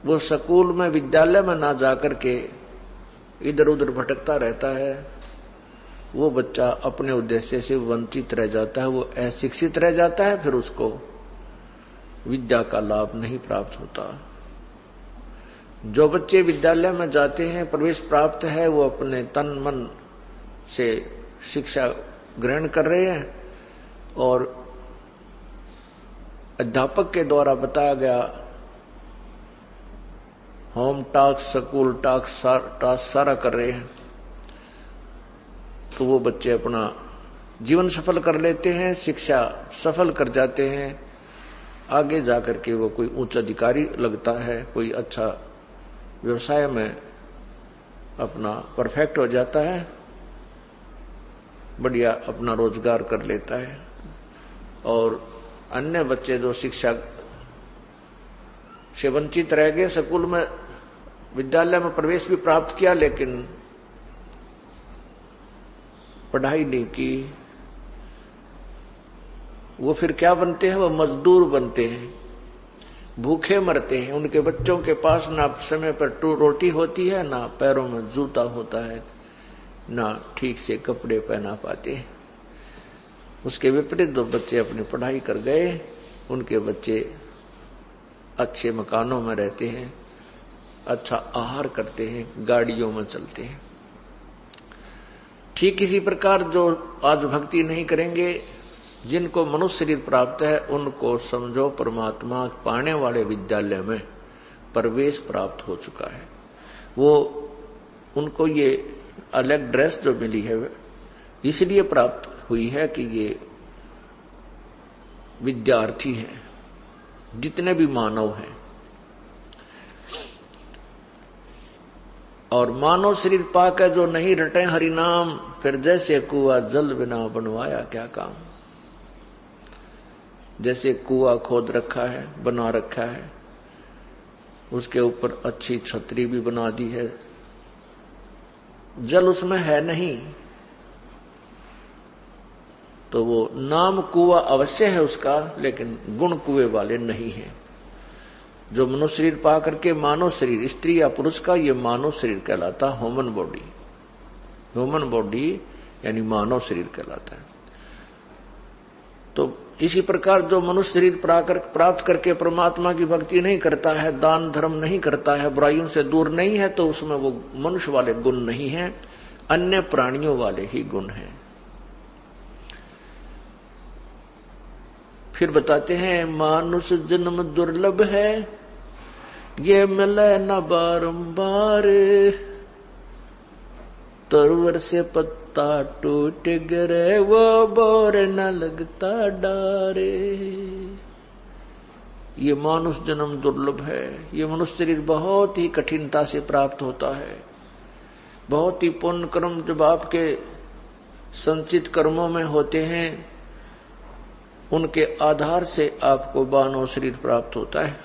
वो स्कूल में विद्यालय में ना जाकर के इधर उधर भटकता रहता है, वो बच्चा अपने उद्देश्य से वंचित रह जाता है, वो अशिक्षित रह जाता है, फिर उसको विद्या का लाभ नहीं प्राप्त होता। जो बच्चे विद्यालय में जाते हैं, प्रवेश प्राप्त है, वो अपने तन मन से शिक्षा ग्रहण कर रहे हैं और अध्यापक के द्वारा बताया गया होम टास्क, स्कूल टास्क सारा कर रहे हैं, तो वो बच्चे अपना जीवन सफल कर लेते हैं, शिक्षा सफल कर जाते हैं। आगे जाकर के वो कोई उच्च अधिकारी लगता है, कोई अच्छा व्यवसाय में अपना परफेक्ट हो जाता है, बढ़िया अपना रोजगार कर लेता है। और अन्य बच्चे जो शिक्षा से वंचित रह गए, स्कूल में विद्यालय में प्रवेश भी प्राप्त किया लेकिन पढ़ाई नहीं की, वो फिर क्या बनते हैं? वो मजदूर बनते हैं, भूखे मरते हैं। उनके बच्चों के पास ना समय पर रोटी होती है, ना पैरों में जूता होता है, ना ठीक से कपड़े पहना पाते हैं। उसके विपरीत जो बच्चे अपनी पढ़ाई कर गए, उनके बच्चे अच्छे मकानों में रहते हैं, अच्छा आहार करते हैं, गाड़ियों में चलते हैं। ठीक इसी प्रकार जो आज भक्ति नहीं करेंगे, जिनको मनुष्य शरीर प्राप्त है, उनको समझो परमात्मा पाने वाले विद्यालय में प्रवेश प्राप्त हो चुका है। वो उनको ये अलग ड्रेस जो मिली है इसलिए प्राप्त हुई है कि ये विद्यार्थी हैं, जितने भी मानव हैं। और मानव शरीर पाकर जो नहीं रटे हरि नाम, फिर जैसे कुआ जल बिना बनवाया क्या काम। जैसे कुआ खोद रखा है, बना रखा है, उसके ऊपर अच्छी छतरी भी बना दी है, जल उसमें है नहीं, तो वो नाम कुआ अवश्य है उसका, लेकिन गुण कुएं वाले नहीं है। जो मनुष्य शरीर पा करके मानव शरीर, स्त्री या पुरुष का, ये मानव शरीर कहलाता, ह्यूमन बॉडी। ह्यूमन बॉडी यानी मानव शरीर कहलाता है। तो इसी प्रकार जो मनुष्य शरीर प्राप्त करके परमात्मा की भक्ति नहीं करता है, दान धर्म नहीं करता है, बुराइयों से दूर नहीं है, तो उसमें वो मनुष्य वाले गुण नहीं है, अन्य प्राणियों वाले ही गुण हैं। फिर बताते हैं, मानुष जन्म दुर्लभ है, ये मिले न बारंबार, तरवर से पत्ता टूट गिरे, वो बोर न लगता डारे। ये मानुष जन्म दुर्लभ है, ये मनुष्य शरीर बहुत ही कठिनता से प्राप्त होता है। बहुत ही पुण्य कर्म जब आपके संचित कर्मों में होते हैं, उनके आधार से आपको मानव शरीर प्राप्त होता है।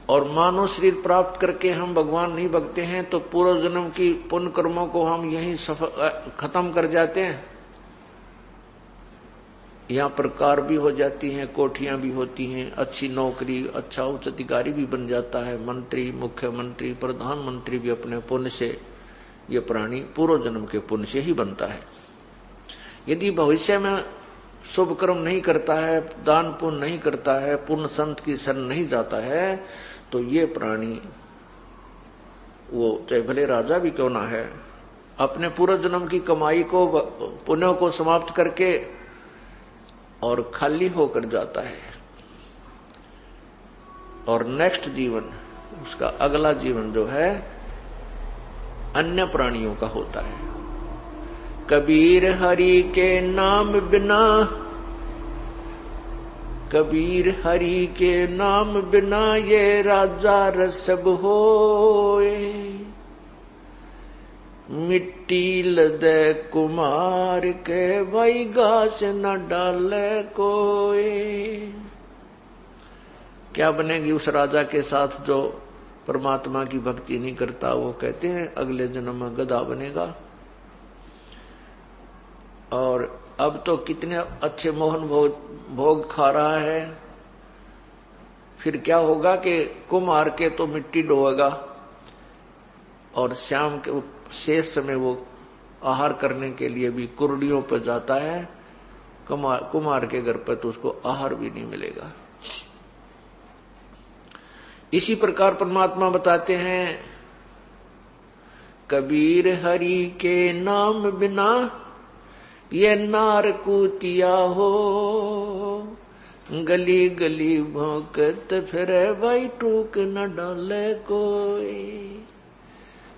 और मानव शरीर प्राप्त करके हम भगवान नहीं भगते हैं, तो पूर्व जन्म की पुण्य कर्मों को हम यहीं खत्म कर जाते हैं। यहाँ पर कार भी हो जाती हैं, कोठियां भी होती हैं, अच्छी नौकरी, अच्छा उच्च अधिकारी भी बन जाता है, मंत्री, मुख्यमंत्री, प्रधानमंत्री भी अपने पुण्य से, ये प्राणी पूर्व जन्म के पुण्य से ही बनता है। यदि भविष्य में शुभ कर्म नहीं करता है, दान पुण्य नहीं करता है, पूर्ण संत की शरण नहीं जाता है, तो ये प्राणी, वो चाहे भले राजा भी क्यों ना है, अपने पूर्व जन्म की कमाई को, पुण्यों को समाप्त करके और खाली होकर जाता है। और नेक्स्ट जीवन, उसका अगला जीवन जो है अन्य प्राणियों का होता है। कबीर हरि के नाम बिना, कबीर हरि के नाम बिना, ये राजा रसब होए, मिट्टी लदे कुमार के, भाई घास न डाले कोई। क्या बनेगी उस राजा के साथ जो परमात्मा की भक्ति नहीं करता? वो कहते हैं अगले जन्म में गधा बनेगा। और अब तो कितने अच्छे मोहन भोग खा रहा है, फिर क्या होगा कि कुम्हार के तो मिट्टी डोएगा और शाम के शेष समय वो आहार करने के लिए भी कुर्डियों पर जाता है। कुम्हार के घर पर तो उसको आहार भी नहीं मिलेगा। इसी प्रकार परमात्मा बताते हैं, कबीर हरि के नाम बिना ये नार कूतिया हो, गली गली भौंकत फिरे भाई टूक न डाले कोई।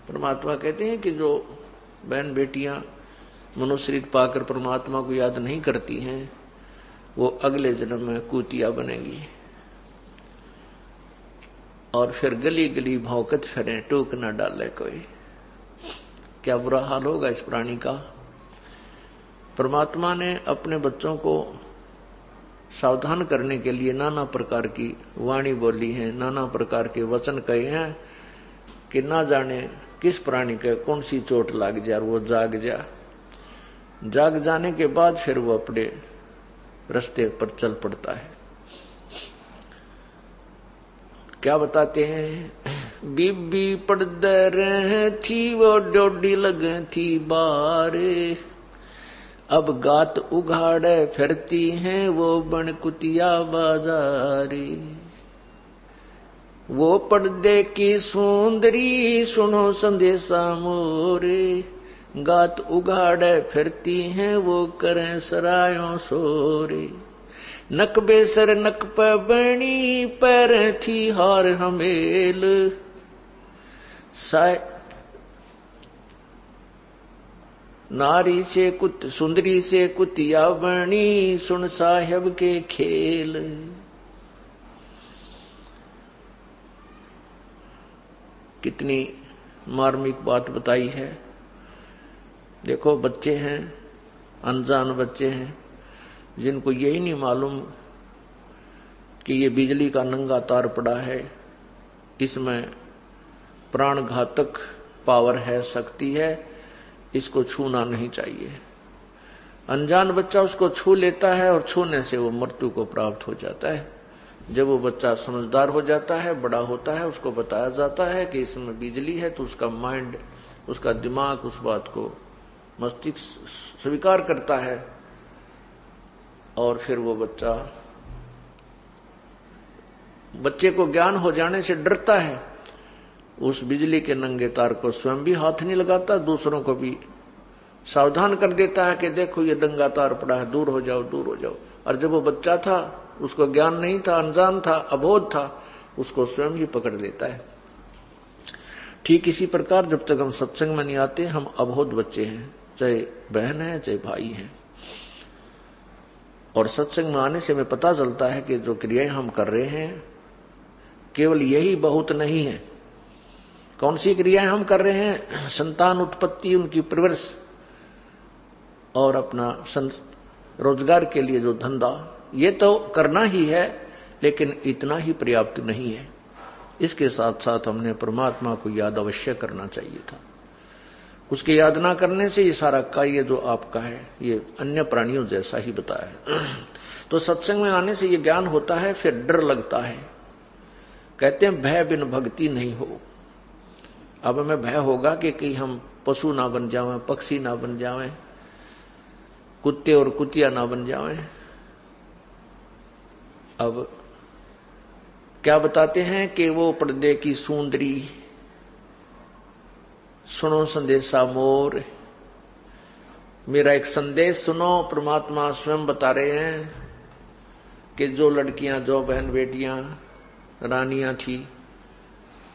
परमात्मा कहते हैं कि जो बहन बेटियां मनुष्य पाकर परमात्मा को याद नहीं करती हैं, वो अगले जन्म में कूतिया बनेगी और फिर गली गली भौंकत फिरे टूक न डाले कोई। क्या बुरा हाल होगा इस प्राणी का। परमात्मा ने अपने बच्चों को सावधान करने के लिए नाना प्रकार की वाणी बोली है, नाना प्रकार के वचन कहे हैं कि ना जाने किस प्राणी के कौन सी चोट लग जाए और वो जाग जा। जाग जाने के बाद फिर वो अपने रास्ते पर चल पड़ता है। क्या बताते हैं, बीबी पड़दर थी वो डोडी लगे थी बारे, अब गात उघाड़े फिरती हैं वो बन कुतिया बाजारे। वो पर्दे की सुंदरी सुनो संदेशा मोरे, गात उघाड़े फिरती हैं वो करें सरायों सोरे। नक बेसर नक पे बनी पैर थी हार हमेल, नारी से सुंदरी से कुतिया बनी सुन साहेब के खेल। कितनी मार्मिक बात बताई है। देखो बच्चे हैं, अनजान बच्चे हैं, जिनको यही नहीं मालूम कि ये बिजली का नंगा तार पड़ा है, इसमें प्राण घातक पावर है, शक्ति है, इसको छूना नहीं चाहिए। अनजान बच्चा उसको छू लेता है और छूने से वो मृत्यु को प्राप्त हो जाता है। जब वो बच्चा समझदार हो जाता है, बड़ा होता है, उसको बताया जाता है कि इसमें बिजली है, तो उसका माइंड, उसका दिमाग उस बात को मस्तिष्क स्वीकार करता है और फिर वो बच्चे को ज्ञान हो जाने से डरता है। उस बिजली के नंगे तार को स्वयं भी हाथ नहीं लगाता, दूसरों को भी सावधान कर देता है कि देखो ये नंगा तार पड़ा है, दूर हो जाओ, दूर हो जाओ। और जब वो बच्चा था, उसको ज्ञान नहीं था, अनजान था, अबोध था, उसको स्वयं ही पकड़ लेता है। ठीक इसी प्रकार जब तक हम सत्संग में नहीं आते, हम अबोध बच्चे हैं, चाहे बहन है चाहे भाई हैं। और सत्संग में आने से हमें पता चलता है कि जो क्रियाएं हम कर रहे हैं केवल यही बहुत नहीं है। कौन सी क्रियाएं हम कर रहे हैं? संतान उत्पत्ति, उनकी परवरिश और अपना रोजगार के लिए जो धंधा, ये तो करना ही है, लेकिन इतना ही पर्याप्त नहीं है। इसके साथ साथ हमने परमात्मा को याद अवश्य करना चाहिए था। उसके याद ना करने से ये सारा कार्य जो आपका है, ये अन्य प्राणियों जैसा ही बताया है। तो सत्संग में आने से ये ज्ञान होता है, फिर डर लगता है। कहते हैं भय बिन भक्ति नहीं हो। अब हमें भय होगा कि कहीं हम पशु ना बन जावें, पक्षी ना बन जावें, कुत्ते और कुतिया ना बन जावें। अब क्या बताते हैं कि वो पर्दे की सुंदरी सुनो संदेशा मोर। मेरा एक संदेश सुनो। परमात्मा स्वयं बता रहे हैं कि जो लड़कियां, जो बहन बेटियां रानियां थी,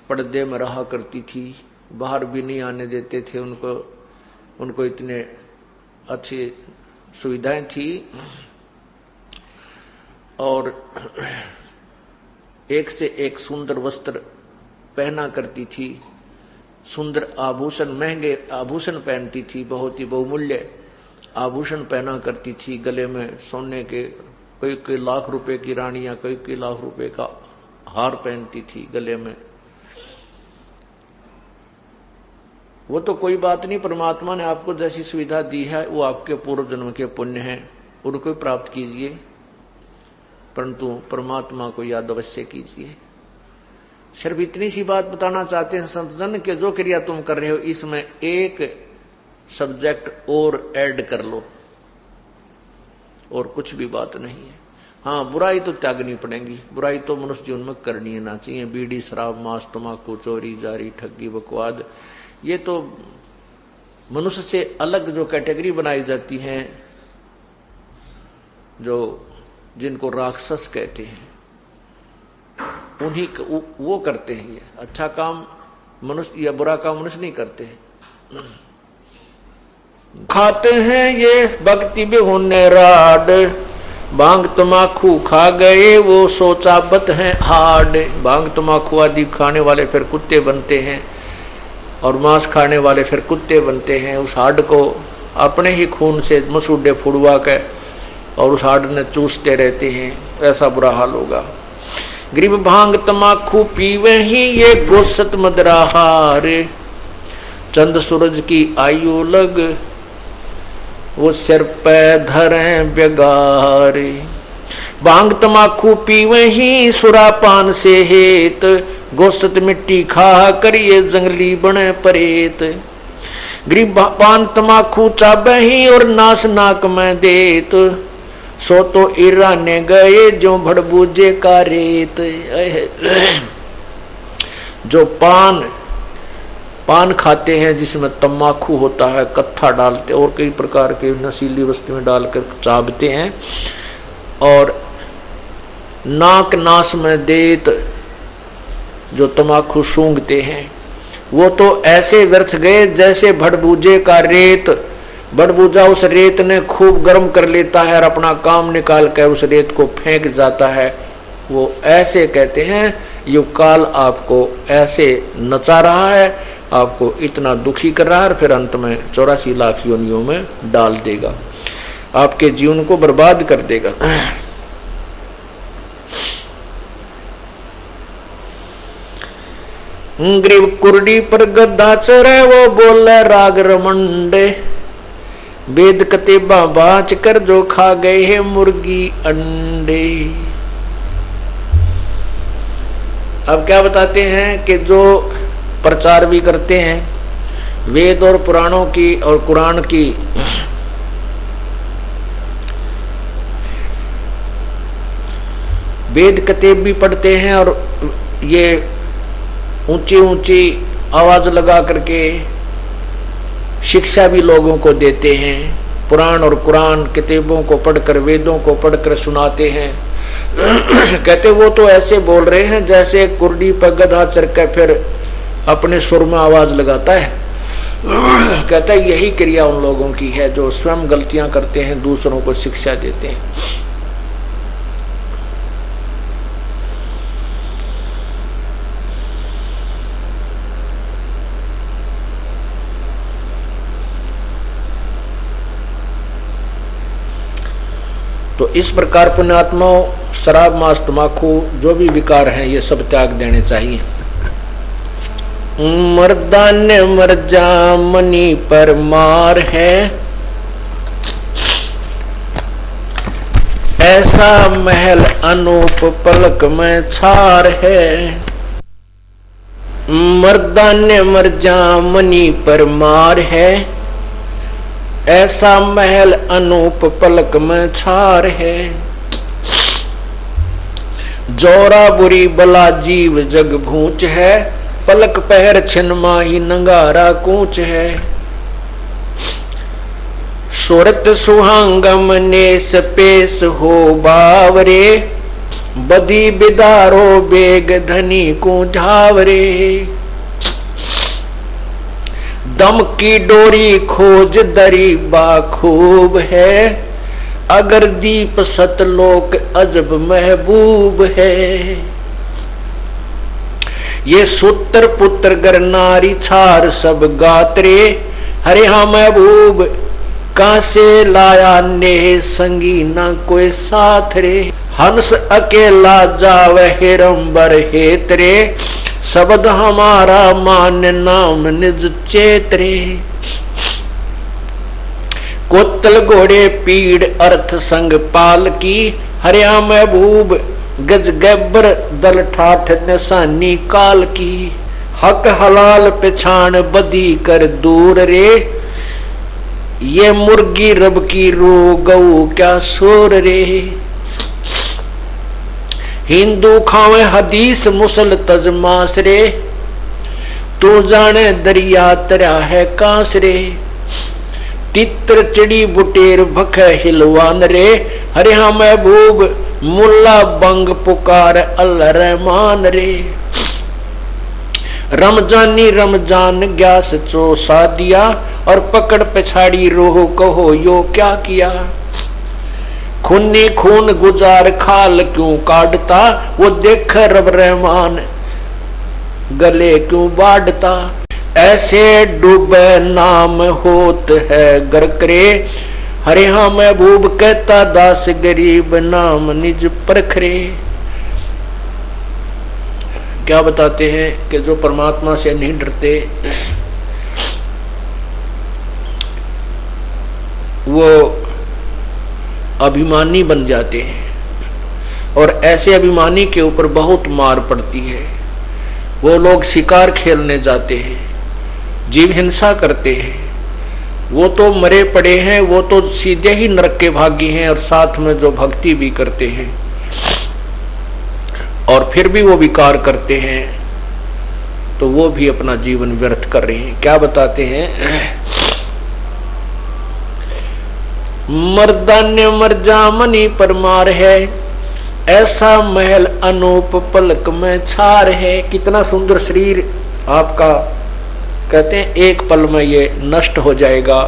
पर्दे में रहा करती थी, बाहर भी नहीं आने देते थे उनको इतने अच्छी सुविधाएं थी, और एक से एक सुंदर वस्त्र पहना करती थी, सुंदर आभूषण, महंगे आभूषण पहनती थी, बहुत ही बहुमूल्य आभूषण पहना करती थी, गले में सोने के कई लाख रुपए की रानियां कई लाख रुपए का हार पहनती थी गले में। वो तो कोई बात नहीं, परमात्मा ने आपको जैसी सुविधा दी है वो आपके पूर्व जन्म के पुण्य हैं, उनको प्राप्त कीजिए। परंतु परमात्मा को याद अवश्य कीजिए। सिर्फ इतनी सी बात बताना चाहते हैं संत जन के जो क्रिया तुम कर रहे हो इसमें एक सब्जेक्ट और ऐड कर लो, और कुछ भी बात नहीं है। हाँ, बुराई तो त्यागनी पड़ेगी, बुराई तो मनुष्य जीवन में करनी है ना चाहिए। बीड़ी, शराब, मांस, तम्बाकू, चोरी, जारी, ठगी, बकवाद, ये तो मनुष्य से अलग जो कैटेगरी बनाई जाती है, जो जिनको राक्षस कहते हैं, उन्हीं वो करते हैं। ये अच्छा काम मनुष्य या बुरा काम मनुष्य नहीं करते हैं। खाते हैं ये भक्ति भी होने राड, भांग तमाकू खा गए वो सोचाबत हैं हाड। भांग तमाकू आदि खाने वाले फिर कुत्ते बनते हैं, और मांस खाने वाले फिर कुत्ते बनते हैं। उस हाड को अपने ही खून से मसूड़े फुड़वा के और उस हाड ने चूसते रहते हैं, ऐसा बुरा हाल होगा। गरीब भांग तमाकू पीवे ही ये गोसत मदराहार, चंद सूरज की आयु लग वो सिर पे धरें बेगारे। भांग तमाकू पीवे ही सुरापान से हेत, गोसत मिट्टी खा करिए जंगली बने परेत। गरीब पान तमाकू चाबे ही और नास नाक में देत, सो तो ईराने गए जो भड़बूजे का रेत। जो पान खाते हैं जिसमें तम्बाकू होता है, कत्था डालते और कई प्रकार के नशीली वस्तुएं डालकर चाबते हैं, और नाक नास में देत जो तम्बाकू सूंघते हैं, वो तो ऐसे व्यर्थ गए जैसे भड़बूजे का रेत। भड़बूजा उस रेत ने खूब गर्म कर लेता है और अपना काम निकाल कर उस रेत को फेंक जाता है। वो ऐसे कहते हैं यो काल आपको ऐसे नचा रहा है, आपको इतना दुखी कर रहा है, और फिर अंत में 84 लाख योनियों में डाल देगा, आपके जीवन को बर्बाद कर देगा। ग्रीव कुर्डी पर गद्दा चरे वो बोले राग रमंडे, वेद कतेबा बाच कर जो खा गए हैं मुर्गी अंडे। अब क्या बताते हैं कि जो प्रचार भी करते हैं वेद और पुराणों की और कुरान की, वेद कतेब भी पढ़ते हैं और ये ऊंची ऊंची आवाज लगा करके शिक्षा भी लोगों को देते हैं। पुराण और कुरान किताबों को पढ़कर, वेदों को पढ़कर सुनाते हैं। कहते वो तो ऐसे बोल रहे हैं जैसे कुर्डी पर गधा चढ़ कर फिर अपने सुर में आवाज लगाता है। कहता है यही क्रिया उन लोगों की है जो स्वयं गलतियां करते हैं, दूसरों को शिक्षा देते हैं। तो इस प्रकार पुण्यात्माओं शराब, मांस, तम्बाकू जो भी विकार हैं ये सब त्याग देने चाहिए। मर्दान मर जा मनी पर मार है, ऐसा महल अनूप पलक में छार है। मर्दान मर जा मनी पर मार है, ऐसा महल अनूप पलक में छार है। जोरा बुरी बला जीव जग भूच है, पलक पहर छिन माही नंगारा कूच है। सुरत सुहांगम नेस पेश हो बावरे, बदी बिदारो बेग धनी को झावरे। दम की डोरी खोज दरी बाखूब है, अगर दीप सतलोक अजब महबूब है। ये सूत्र पुत्र गर नारी छार सब गात्रे, हरे हाँ महबूब कहां से लाया नेह संगी ना कोई साथ रे। हंस अकेला जाव हिरंबर हेतरे, शब्द हमारा मान नाम निज चेतरे। कोतल घोड़े पीड़ अर्थ संग पाल की, हरिया महबूब गज गब्बर दल ठाठ निशानी काल की, हक हलाल पहचान बदी कर दूर रे, ये मुर्गी रब की रो गऊ क्या शोर रे। हिंदू खावे हदीस मुसल तजमास रे, तू जाने दरिया तरा है कांस रे, तित्र चिड़ी बुटेर भख हिलवान रे, हरिया महबूब मुल्ला बंग पुकार अल्लाह रहमान रे। रमजानी रमजान ग्यास चौसा दिया, और पकड़ पछाड़ी रोह कहो यो क्या किया। खूनी खून गुजार खाल क्यों काटता, वो देख रब रहमान गले क्यों बाढ़ता। ऐसे डूबे नाम होत है गरकरे, हरे हाँ महबूब कहता दास गरीब नाम निज परखरे। क्या बताते हैं कि जो परमात्मा से नहीं डरते वो अभिमानी बन जाते हैं, और ऐसे अभिमानी के ऊपर बहुत मार पड़ती है। वो लोग शिकार खेलने जाते हैं, जीव हिंसा करते हैं, वो तो मरे पड़े हैं, वो तो सीधे ही नरक के भागी हैं, और साथ में जो भक्ति भी करते हैं और फिर भी वो विकार करते हैं, तो वो भी अपना जीवन व्यर्थ कर रहे हैं। क्या बताते हैं, मर्दान्य मरजामनी परमार है, ऐसा महल अनूप पलक में छार है। कितना सुंदर शरीर आपका, कहते हैं एक पल में ये नष्ट हो जाएगा,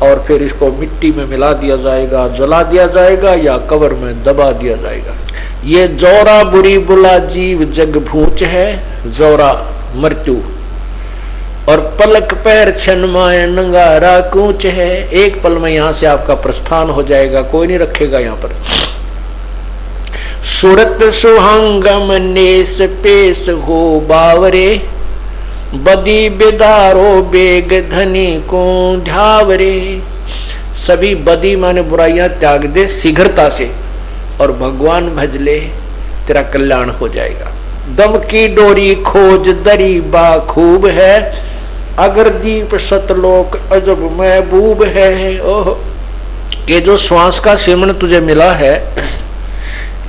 और फिर इसको मिट्टी में मिला दिया जाएगा, जला दिया जाएगा, या कब्र में दबा दिया जाएगा। ये जौरा बुरी बुला जीव जग भूच है, जौरा मृत्यु, और पलक पैर छनमाए नंगारा कूच है। एक पल में यहां से आपका प्रस्थान हो जाएगा, कोई नहीं रखेगा यहाँ पर। सूरत सुहांगम नेस पेश हो बावरे, बदी बेदारो बेग धनी को ध्यावरे। सभी बदी माने बुराइयां त्याग दे शीघ्रता से, और भगवान भज ले, तेरा कल्याण हो जाएगा। दम की डोरी खोज दरी बा खूब है, अगर दीप सतलोक अजब महबूब है। ओह, के जो श्वास का सेवन तुझे मिला है,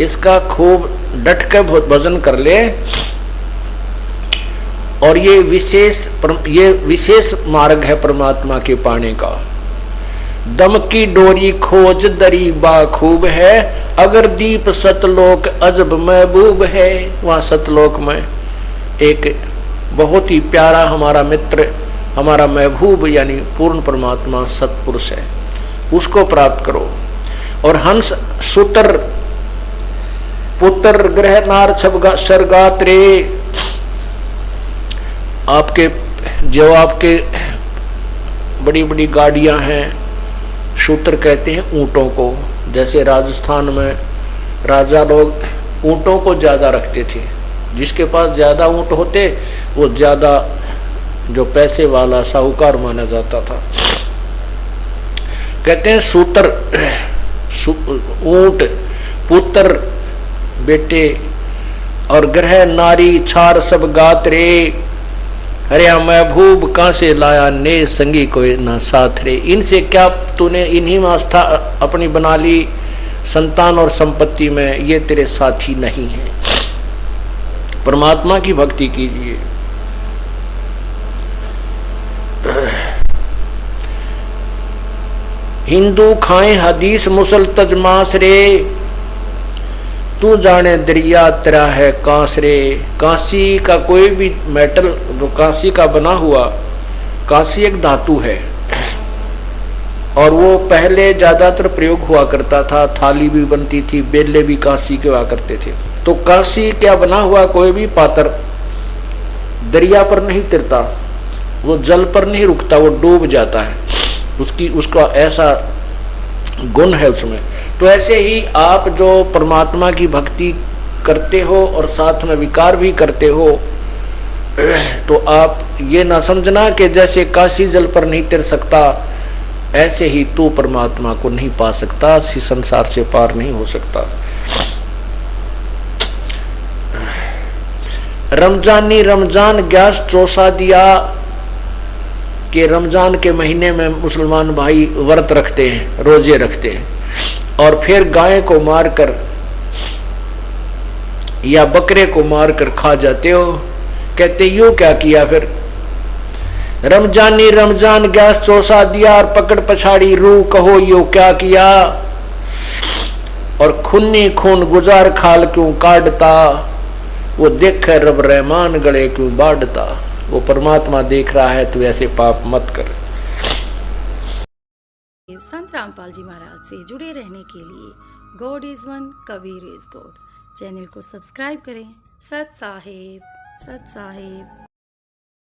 इसका खूब डट के भजन कर ले, और ये विशेष मार्ग है परमात्मा के पाने का। दम की डोरी खोज दरी बा खूब है, अगर दीप सतलोक अजब महबूब है। वहाँ सतलोक में एक बहुत ही प्यारा हमारा मित्र, हमारा महबूब यानी पूर्ण परमात्मा सतपुरुष है, उसको प्राप्त करो। और हंस सुतर पुत्र ग्रह नार छबगा सरगात्रे, आपके जो आपके बड़ी बड़ी गाड़ियां हैं, शूत्र कहते हैं ऊंटों को। जैसे राजस्थान में राजा लोग ऊंटों को ज्यादा रखते थे, जिसके पास ज्यादा ऊंट होते वो ज्यादा जो पैसे वाला साहूकार माना जाता था। कहते हैं सूत्र ऊंट पुत्र बेटे, और ग्रह नारी छार सब गात रे, हरिया महबूब कहाँ से लाया ने संगी कोई ना साथ रे। इनसे क्या तूने इन्हीं में आस्था अपनी बना ली, संतान और संपत्ति में ये तेरे साथी नहीं है। परमात्मा की भक्ति कीजिए। हिंदू खाए हदीस मुसल तजमास रे, तू जाने दरिया तेरा है कांस रे। कांसी का कोई भी मेटल जो कांसी का बना हुआ, कांसी एक धातु है, और वो पहले ज्यादातर प्रयोग हुआ करता था। थाली भी बनती थी, बेले भी कांसी के हुआ करते थे। तो कांसी क्या बना हुआ कोई भी पात्र दरिया पर नहीं तिरता, वो जल पर नहीं रुकता, वो डूब जाता है। उसका ऐसा गुण है उसमें। तो ऐसे ही आप जो परमात्मा की भक्ति करते हो और साथ में विकार भी करते हो, तो आप ये ना समझना कि जैसे काशी जल पर नहीं तिर सकता, ऐसे ही तू परमात्मा को नहीं पा सकता, इस संसार से पार नहीं हो सकता। रमजानी रमजान गैस चौसा दिया कि रमजान के महीने में मुसलमान भाई व्रत रखते हैं, रोजे रखते हैं, और फिर गाय को मारकर या बकरे को मारकर खा जाते हो। कहते यूं क्या किया फिर? रमजानी रमजान गैस चौसा दिया और पकड़ पछाड़ी रू कहो यो क्या किया, और खूनी खून गुजार खाल क्यों काटता, वो देखे रब रहमान गले क्यों बाढ़ता। वो परमात्मा देख रहा है, तू ऐसे पाप मत कर। संत रामपाल जी महाराज से जुड़े रहने के लिए God is one, Kabir is God channel को सब्सक्राइब करें। सत साहेब, सत साहेब।